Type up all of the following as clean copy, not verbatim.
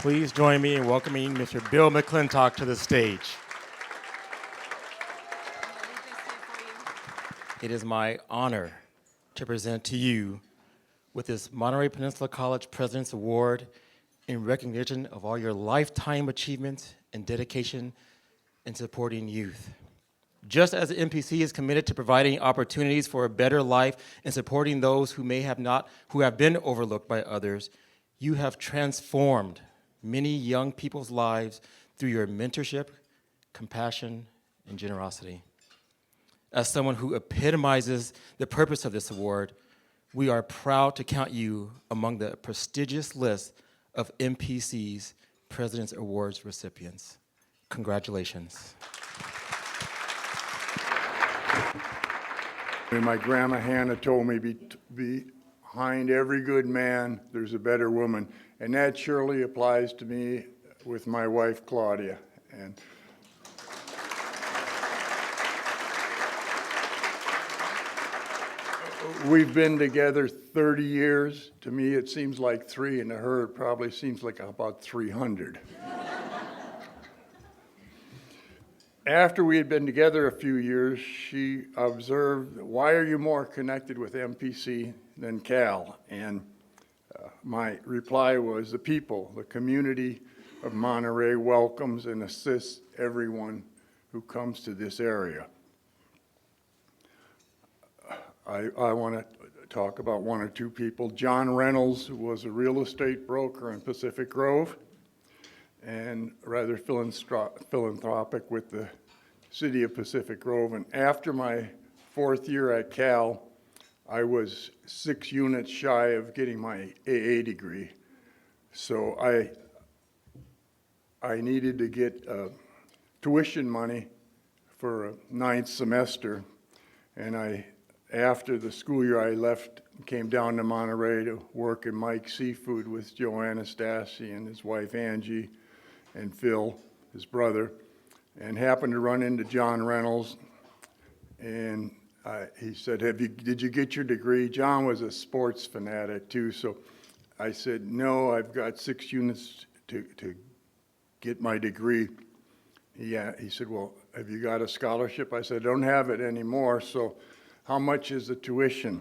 Please join me in welcoming Mr. Bill McClintock to the stage. It is my honor to present to you with this Monterey Peninsula College President's Award in recognition of all your lifetime achievements and dedication in supporting youth. Just as the MPC is committed to providing opportunities for a better life and supporting those who have been overlooked by others, you have transformed many young people's lives through your mentorship, compassion, and generosity. As someone who epitomizes the purpose of this award, we are proud to count you among the prestigious list of MPC's President's Awards recipients. Congratulations. My grandma Hannah told me, behind every good man, there's a better woman. And that surely applies to me with my wife, Claudia. And we've been together 30 years. To me, it seems like 3, and to her, it probably seems like about 300. After we had been together a few years, she observed, "Why are you more connected with MPC than Cal?" And my reply was, the people, the community of Monterey welcomes and assists everyone who comes to this area. I want to talk about one or two people. John Reynolds was a real estate broker in Pacific Grove and rather philanthropic with the city of Pacific Grove. And after my 4th year at Cal, I was 6 units shy of getting my AA degree. So I needed to get tuition money for a 9th semester. And after the school year, I left and came down to Monterey to work at Mike's Seafood with Joe Anastasi and his wife Angie and Phil, his brother, and happened to run into John Reynolds. And he said, did you get your degree? John was a sports fanatic too, so I said, no, I've got 6 units to get my degree. He said, well, have you got a scholarship? I said, I don't have it anymore, so how much is the tuition?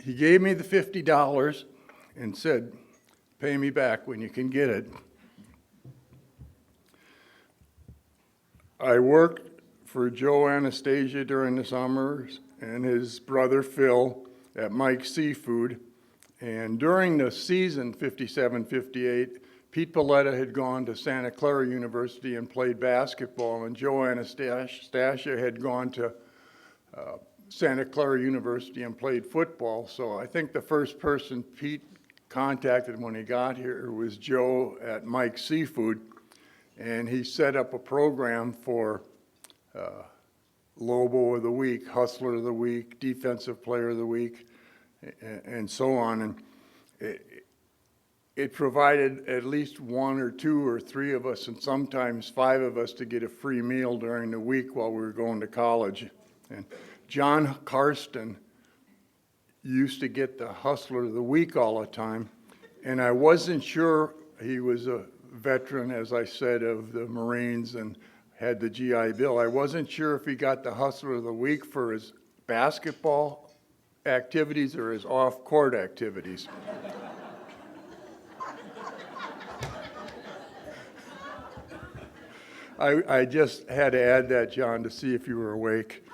He gave me the $50 and said, pay me back when you can get it. I worked for Joe Anastasia during the summers and his brother Phil at Mike's Seafood. And during the season 57-58, Pete Paletta had gone to Santa Clara University and played basketball, and Joe Anastasia had gone to Santa Clara University and played football. So I think the first person Pete contacted when he got here was Joe at Mike's Seafood. And he set up a program for Lobo of the Week, Hustler of the Week, Defensive Player of the Week, and so on. And it provided at least 1 or 2 or 3 of us, and sometimes 5 of us, to get a free meal during the week while we were going to college. And John Karsten used to get the Hustler of the Week all the time, and I wasn't sure. He was a veteran, as I said, of the Marines and had the GI Bill. I wasn't sure if he got the Hustler of the Week for his basketball activities or his off-court activities. I just had to add that, John, to see if you were awake.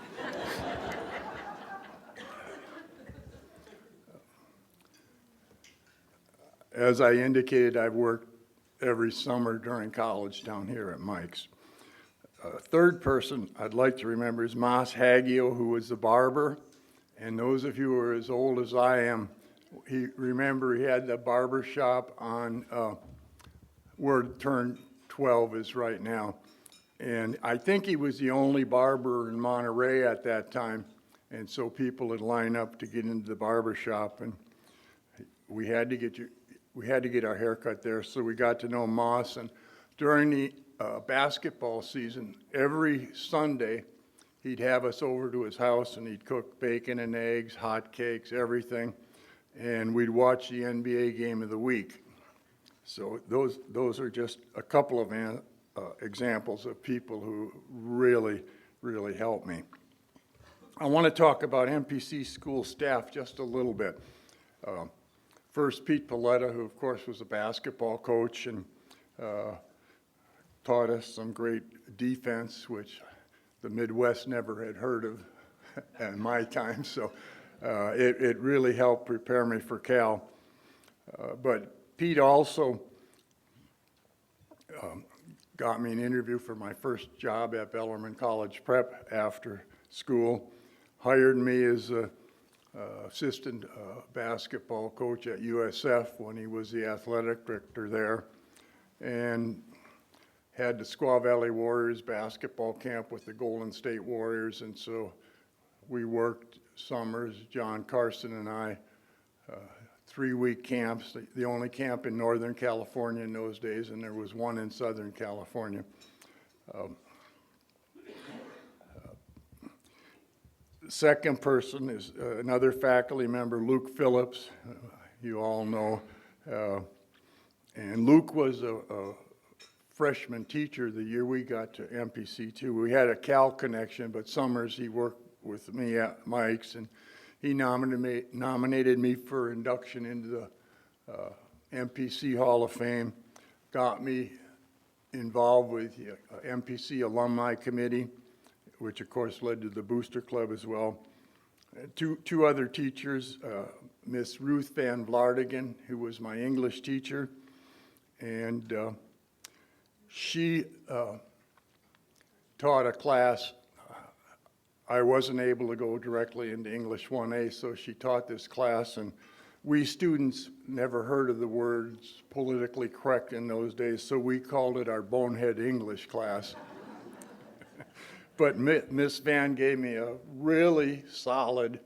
As I indicated, I've worked every summer during college down here at Mike's. Third person I'd like to remember is Mas Haggio, who was the barber. And those of you who are as old as I am, he had the barber shop on where Turn 12 is right now. And I think he was the only barber in Monterey at that time. And so people would line up to get into the barber shop, and we had to get our haircut there, so we got to know Moss. And during the basketball season, every Sunday, he'd have us over to his house and he'd cook bacon and eggs, hot cakes, everything. And we'd watch the NBA game of the week. So those are just a couple of examples of people who really, really helped me. I want to talk about MPC school staff just a little bit. First, Pete Paletta, who of course was a basketball coach and taught us some great defense, which the Midwest never had heard of in my time. So it really helped prepare me for Cal. But Pete also got me an interview for my first job at Bellarmine College Prep after school, hired me as a assistant basketball coach at USF when he was the athletic director there, and had the Squaw Valley Warriors basketball camp with the Golden State Warriors, and so we worked summers, John Carson and I, 3-week camps, the only camp in Northern California in those days, and there was one in Southern California. Second person is another faculty member, Luke Phillips, you all know. And Luke was a freshman teacher the year we got to MPC too. We had a Cal connection, but summers he worked with me at Mike's, and he nominated me for induction into the MPC Hall of Fame, got me involved with the MPC Alumni Committee, which of course led to the Booster Club as well. Two other teachers, Miss Ruth Van Vlaardingen, who was my English teacher, and she taught a class. I wasn't able to go directly into English 1A, so she taught this class, and we students never heard of the words politically correct in those days, so we called it our bonehead English class. But Miss Van gave me a really solid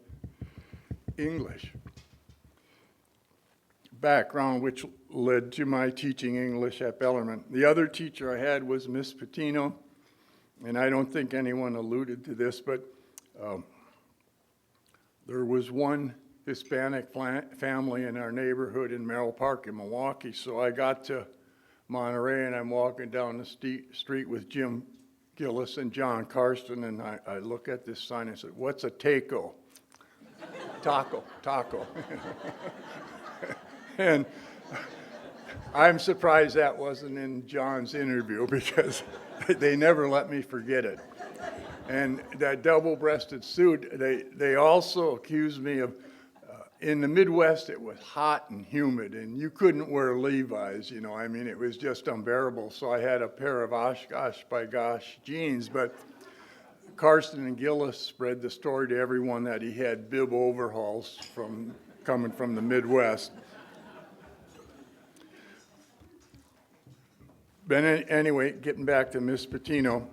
English background, which led to my teaching English at Bellarmine. The other teacher I had was Miss Patino, and I don't think anyone alluded to this, but there was one Hispanic family in our neighborhood in Merrill Park in Milwaukee, so I got to Monterey, and I'm walking down the street with Jim Gillis and John Karsten, and I look at this sign and said, "What's a taco?" Taco. And I'm surprised that wasn't in John's interview, because they never let me forget it. And that double-breasted suit, they also accused me of, in the Midwest, it was hot and humid, and you couldn't wear Levi's, you know. I mean, it was just unbearable. So I had a pair of Oshkosh by Gosh jeans, but Karsten and Gillis spread the story to everyone that he had bib overhauls coming from the Midwest. But anyway, getting back to Miss Patino,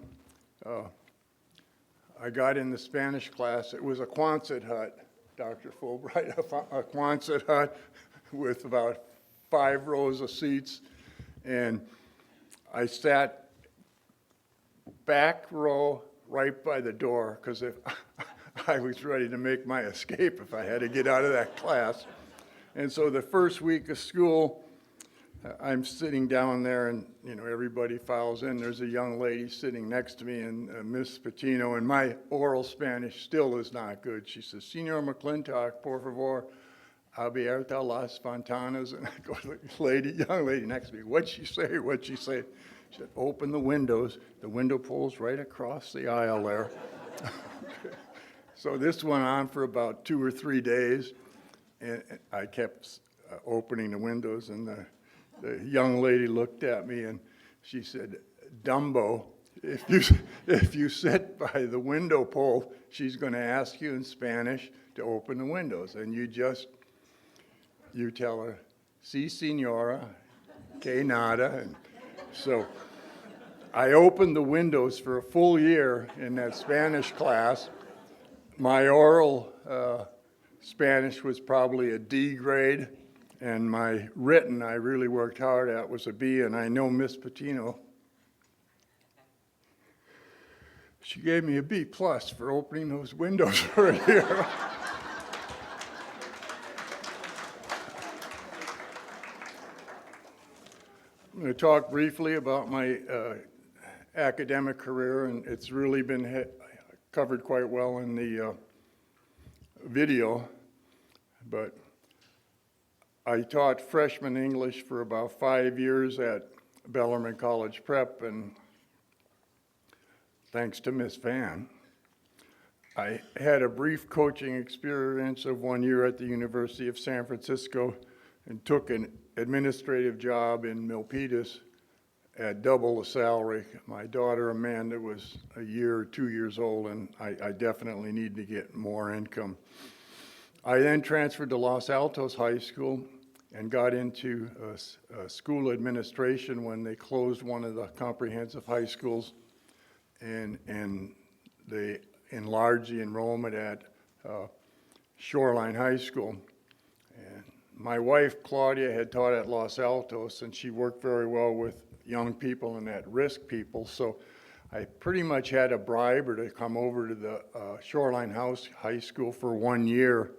I got in the Spanish class. It was a Quonset hut, Dr. Fulbright, a Quonset hut with about 5 rows of seats. And I sat back row right by the door, because if I was ready to make my escape if I had to get out of that class. And so the first week of school, I'm sitting down there, and everybody files in. There's a young lady sitting next to me, and Miss Patino, and my oral Spanish still is not good. She says, "Señor McClintock, por favor, abierta las ventanas." And I go to the young lady next to me. What'd she say? What'd she say? She said, "Open the windows." The window pulls right across the aisle there. So this went on for about 2 or 3 days, and I kept opening the windows, and the young lady looked at me and she said, "Dumbo, if you sit by the window pole, she's going to ask you in Spanish to open the windows, and you tell her, 'Sí, señora, que nada.'" And so I opened the windows for a full year in that Spanish class. My oral Spanish was probably a D grade, and my written, I really worked hard at, was a B, and I know Miss Patino. She gave me a B+ for opening those windows for a year. I'm going to talk briefly about my academic career, and it's really been covered quite well in the video, but I taught freshman English for about 5 years at Bellarmine College Prep, and thanks to Miss Van, I had a brief coaching experience of 1 year at the University of San Francisco and took an administrative job in Milpitas at double the salary. My daughter Amanda was a year or 2 years old, and I definitely need to get more income. I then transferred to Los Altos High School and got into school administration when they closed one of the comprehensive high schools, and they enlarged the enrollment at Shoreline High School. And my wife Claudia had taught at Los Altos, and she worked very well with young people and at-risk people, so I pretty much had to bribe her to come over to the Shoreline High School for 1 year.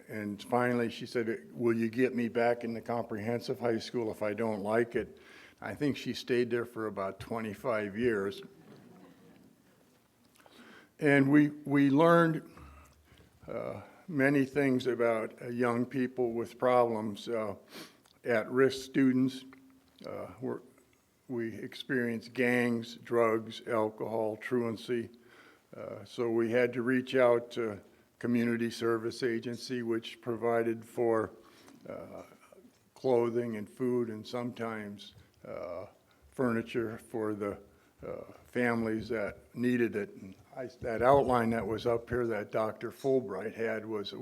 And finally she said, will you get me back in the comprehensive high school if I don't like it? I think she stayed there for about 25 years. And we learned many things about young people with problems, at-risk students. We experienced gangs, drugs, alcohol, truancy. So we had to reach out to Community Service Agency, which provided for clothing and food and sometimes furniture for the families that needed it. And that outline that was up here that Dr. Fulbright had was,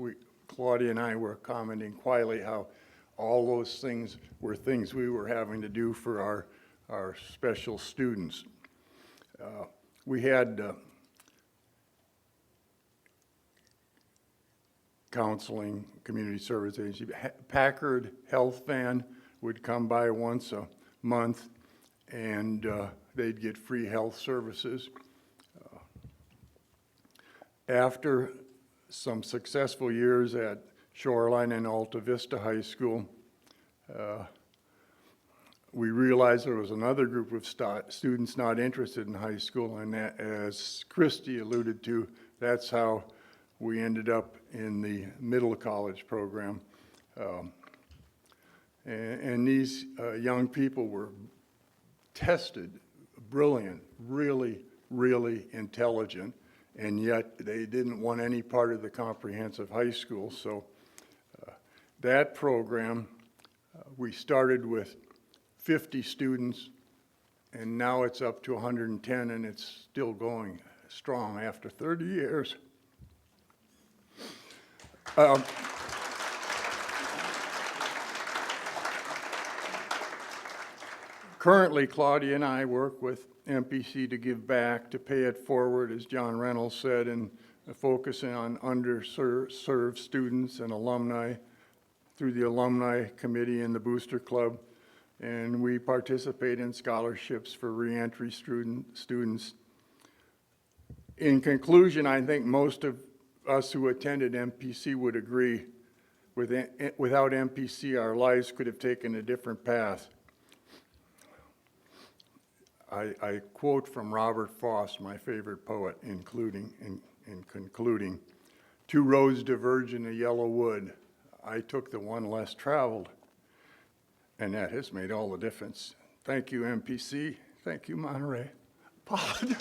Claudia and I were commenting quietly how all those things were things we were having to do for our special students. We had counseling, community service agency. Packard Health Van would come by once a month, and they'd get free health services. After some successful years at Shoreline and Alta Vista High School, we realized there was another group of students not interested in high school, and that, as Christy alluded to, that's how we ended up in the middle college program. And these young people were tested, brilliant, really, really intelligent, and yet they didn't want any part of the comprehensive high school. So that program, we started with 50 students, and now it's up to 110, and it's still going strong after 30 years. Currently, Claudia and I work with MPC to give back, to pay it forward, as John Reynolds said, and focusing on underserved students and alumni through the Alumni Committee and the Booster Club. And we participate in scholarships for reentry students. In conclusion, I think most of us who attended MPC would agree, without MPC, our lives could have taken a different path. I quote from Robert Frost, my favorite poet, in concluding, "Two roads diverge in a yellow wood. I took the one less traveled, and that has made all the difference." Thank you, MPC. Thank you, Monterey. Pod.